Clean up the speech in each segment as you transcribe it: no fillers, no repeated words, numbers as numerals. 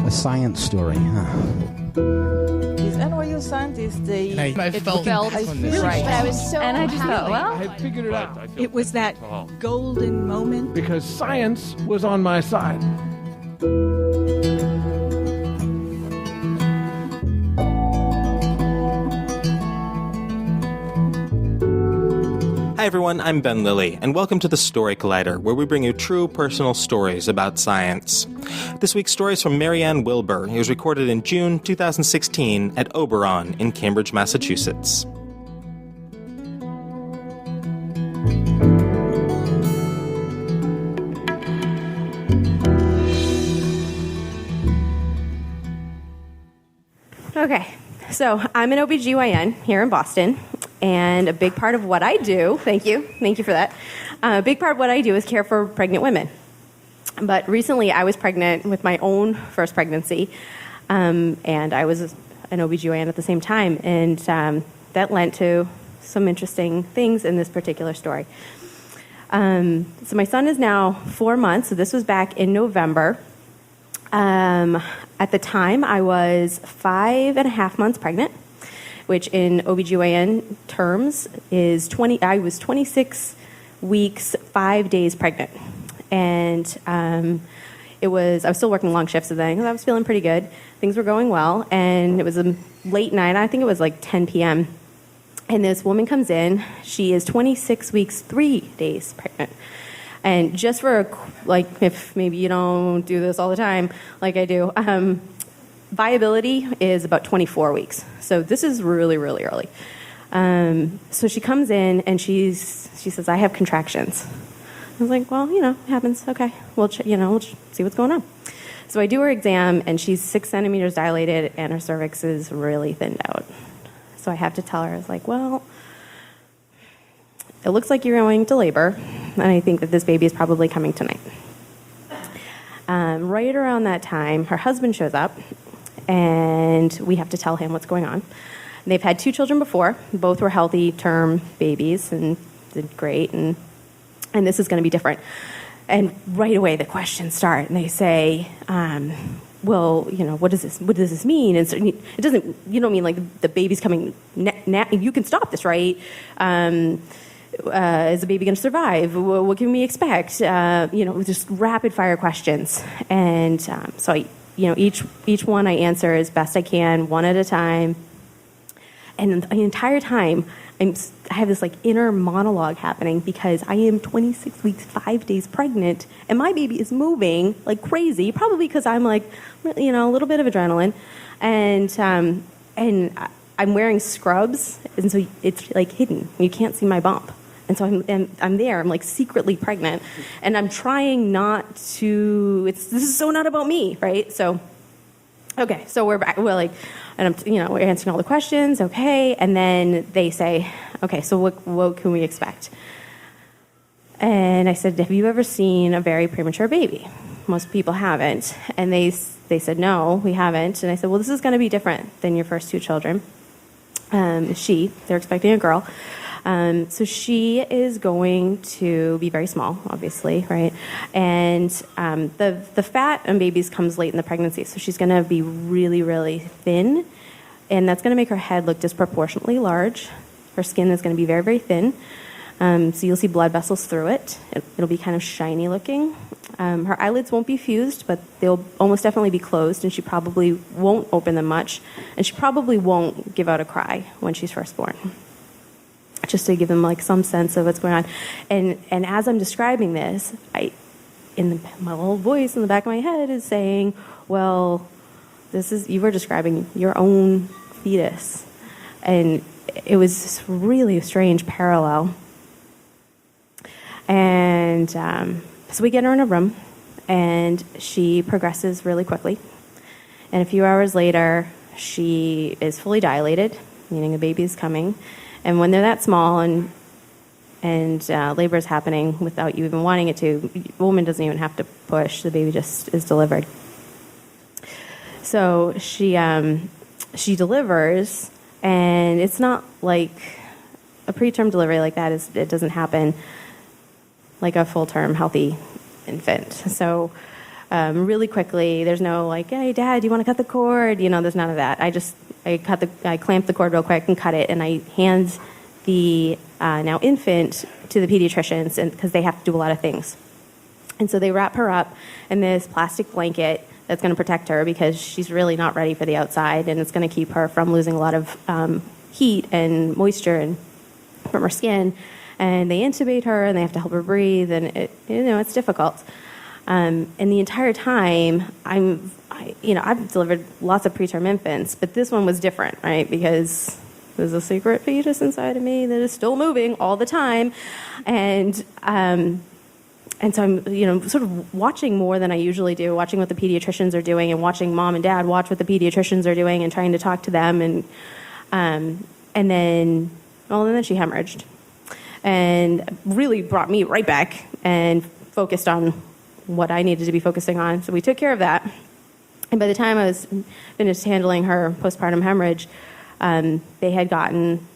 A science story, huh? These NYU scientists, I felt right. But I was so And I just thought, well, I had figured it out. It was that golden moment. Because science was on my side. Hi everyone, I'm Ben Lilly, and welcome to the Story Collider, where we bring you true personal stories about science. This week's story is from MaryAnn Wilbur. It was recorded in June 2016 at Oberon in Cambridge, Massachusetts. Okay, so I'm an OB-GYN here in Boston, and a big part of what I do, thank you for that, a big part of what I do is care for pregnant women. But recently I was pregnant with my own first pregnancy, and I was an OB-GYN at the same time, and that led to some interesting things in this particular story. So my son is now 4 months, so this was back in November. At the time, I was 5.5 months pregnant, which in OB-GYN terms is I was 26 weeks, 5 days pregnant. And I was still working long shifts at the time. I was feeling pretty good. Things were going well. And it was a late night. I think it was like 10 p.m. And this woman comes in. She is 26 weeks, 3 days pregnant. And just for, if maybe you don't do this all the time like I do, viability is about 24 weeks. So this is really, really early. So she comes in and she says, I have contractions. I was like, well, it happens. Okay. We'll see what's going on. So I do her exam and she's 6 centimeters dilated and her cervix is really thinned out. So I have to tell her, I was like, well, it looks like you're going to labor, and I think that this baby is probably coming tonight. Right around that time, her husband shows up, and we have to tell him what's going on. They've had 2 children before. Both were healthy term babies and did great, and this is going to be different. And right away, the questions start, and they say, well, what does this mean? And so it doesn't, you don't mean like the baby's coming, you can stop this, right? Is the baby going to survive? What can we expect? Just rapid fire questions. And so each one I answer as best I can, one at a time. And the entire time, I have this inner monologue happening because I am 26 weeks, 5 days pregnant, and my baby is moving like crazy, probably because I'm a little bit of adrenaline, and I'm wearing scrubs, and so it's hidden. You can't see my bump. And so I'm there. I'm secretly pregnant, and I'm trying not to. This is so not about me, right? So, okay. So we're back. We're and we're answering all the questions. Okay, and then they say, okay, so what can we expect? And I said, have you ever seen a very premature baby? Most people haven't, and they said no, we haven't. And I said, well, this is going to be different than your first 2 children. They're expecting a girl. So she is going to be very small, obviously, right? And the fat on babies comes late in the pregnancy, so she's going to be really, really thin, and that's going to make her head look disproportionately large. Her skin is going to be very, very thin, so you'll see blood vessels through it. It'll be kind of shiny looking. Her eyelids won't be fused, but they'll almost definitely be closed, and she probably won't open them much, and she probably won't give out a cry when she's first born. Just to give them some sense of what's going on. And as I'm describing this, my little voice in the back of my head is saying, well, you were describing your own fetus. And it was this really strange parallel. And so we get her in a room, and she progresses really quickly. And a few hours later, she is fully dilated, meaning a baby is coming. And when they're that small and labor is happening without you even wanting it to, a woman doesn't even have to push. The baby just is delivered. So she delivers, and it's not like a preterm delivery like that. It doesn't happen like a full-term healthy infant. So really quickly. There's no like, hey, Dad, do you want to cut the cord? There's none of that. I clamped the cord real quick and cut it, and I hand the now infant to the pediatricians, and because they have to do a lot of things. And so they wrap her up in this plastic blanket that's going to protect her because she's really not ready for the outside, and it's going to keep her from losing a lot of heat and moisture and from her skin. And they intubate her, and they have to help her breathe, and it's difficult. And the entire time, I've delivered lots of preterm infants, but this one was different, right? Because there's a secret fetus inside of me that is still moving all the time, and so I'm, sort of watching more than I usually do, watching what the pediatricians are doing, and watching Mom and Dad watch what the pediatricians are doing, and trying to talk to them, and then she hemorrhaged, and really brought me right back and focused on what I needed to be focusing on. So we took care of that. And by the time I was finished handling her postpartum hemorrhage, they had gotten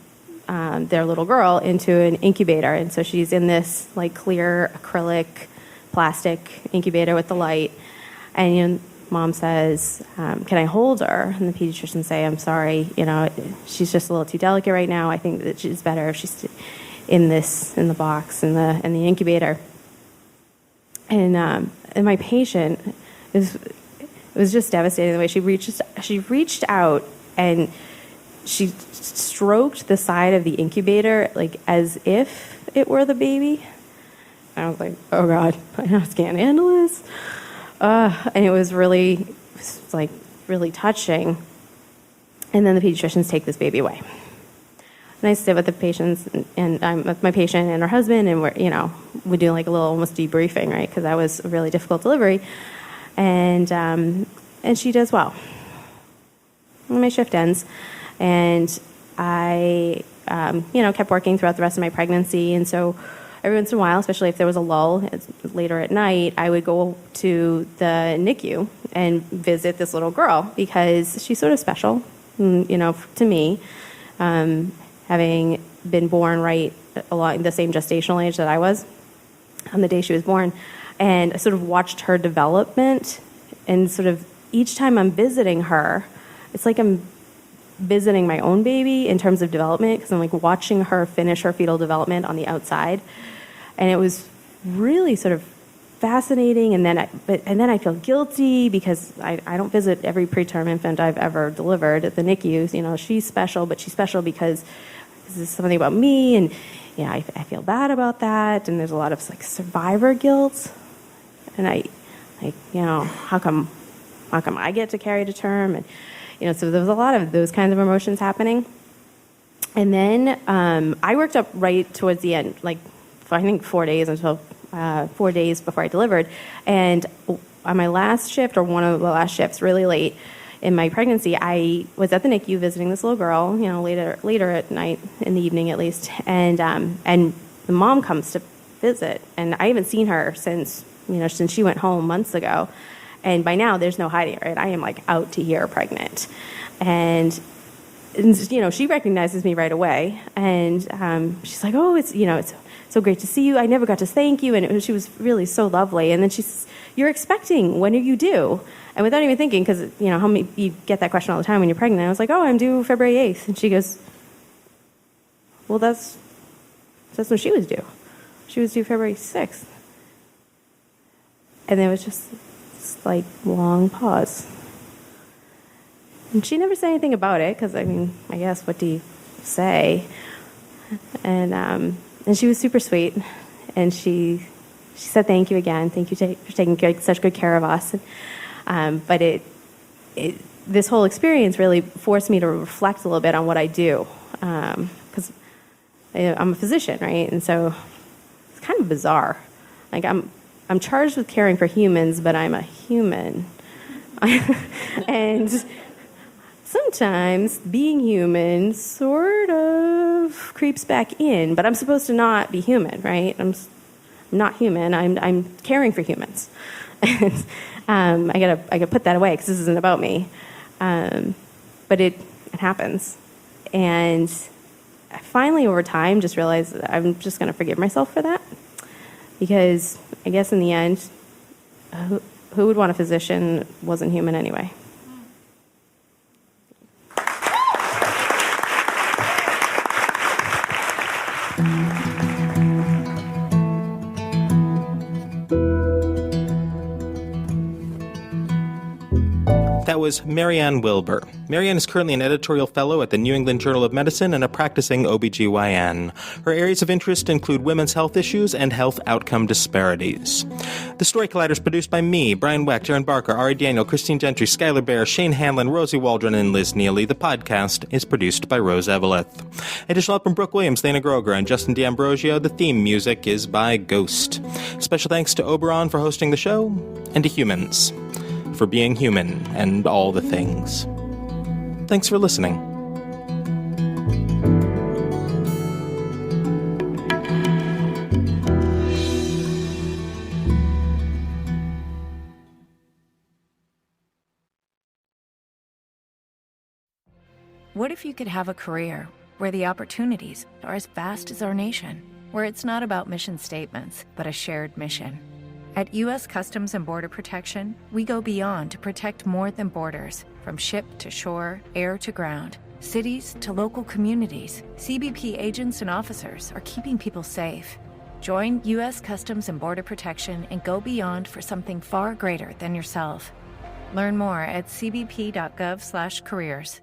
their little girl into an incubator. And so she's in this like clear acrylic plastic incubator with the light. And Mom says, can I hold her? And the pediatricians say, I'm sorry, she's just a little too delicate right now. I think that she's better if she's in the box, in the incubator. And my patient, it was just devastating the way she reached out and she stroked the side of the incubator like as if it were the baby. I was like, oh God, I can't handle this. And it was really touching. And then the pediatricians take this baby away. And I sit with the patients, and I'm with my patient and her husband, and we do like a little almost debriefing, right? Because that was a really difficult delivery, and she does well. And my shift ends, and I kept working throughout the rest of my pregnancy, and so every once in a while, especially if there was a lull later at night, I would go to the NICU and visit this little girl because she's sort of special, to me. Having been born right along the same gestational age that I was on the day she was born. And I sort of watched her development, and sort of each time I'm visiting her, it's like I'm visiting my own baby in terms of development, because I'm like watching her finish her fetal development on the outside. And it was really sort of fascinating, and then I feel guilty because I don't visit every preterm infant I've ever delivered at the NICU. She's special, but she's special because this is something about me, and I feel bad about that, and there's a lot of like survivor guilt, and how come I get to carry to term, and so there was a lot of those kinds of emotions happening. And then I worked up right towards the end, like I think 4 days until 4 days before I delivered. And on my last shift, or one of the last shifts, really late in my pregnancy, I was at the NICU visiting this little girl, later at night, in the evening at least. And the mom comes to visit, and I haven't seen her since she went home months ago. And by now, there's no hiding, right? I am like out to here pregnant. And she recognizes me right away, and she's like, "Oh, it's so great to see you. I never got to thank you," and she was really so lovely. And then she says, "You're expecting? When are you due?" And without even thinking, because how many you get that question all the time when you're pregnant, I was like, "Oh, I'm due February 8th," and she goes, "Well, that's when she was due. She was due February 6th." And there was just this like long pause. And she never said anything about it, because, I guess, what do you say? And she was super sweet. And she said, "Thank you again. Thank you for taking such good care of us." But this whole experience really forced me to reflect a little bit on what I do. Because I'm a physician, right? And so it's kind of bizarre. Like, I'm charged with caring for humans, but I'm a human. And sometimes being human sort of creeps back in, but I'm supposed to not be human, right? I'm not human. I'm caring for humans. And I gotta put that away because this isn't about me. But it happens. And I finally, over time, just realized that I'm just going to forgive myself for that. Because I guess in the end, who would want a physician wasn't human anyway? That was MaryAnn Wilbur. MaryAnn is currently an editorial fellow at the New England Journal of Medicine and a practicing OB-GYN. Her areas of interest include women's health issues and health outcome disparities. The Story Collider is produced by me, Brian Wecht, Aaron Barker, Ari Daniel, Christine Gentry, Skylar Bear, Shane Hanlon, Rosie Waldron, and Liz Neely. The podcast is produced by Rose Eveleth. Additional help from Brooke Williams, Lena Groger, and Justin D'Ambrosio. The theme music is by Ghost. Special thanks to Oberon for hosting the show, and to Humans for being human and all the things. Thanks for listening. What if you could have a career where the opportunities are as vast as our nation, where it's not about mission statements, but a shared mission? At U.S. Customs and Border Protection, we go beyond to protect more than borders. From ship to shore, air to ground, cities to local communities, CBP agents and officers are keeping people safe. Join U.S. Customs and Border Protection and go beyond for something far greater than yourself. Learn more at cbp.gov/careers.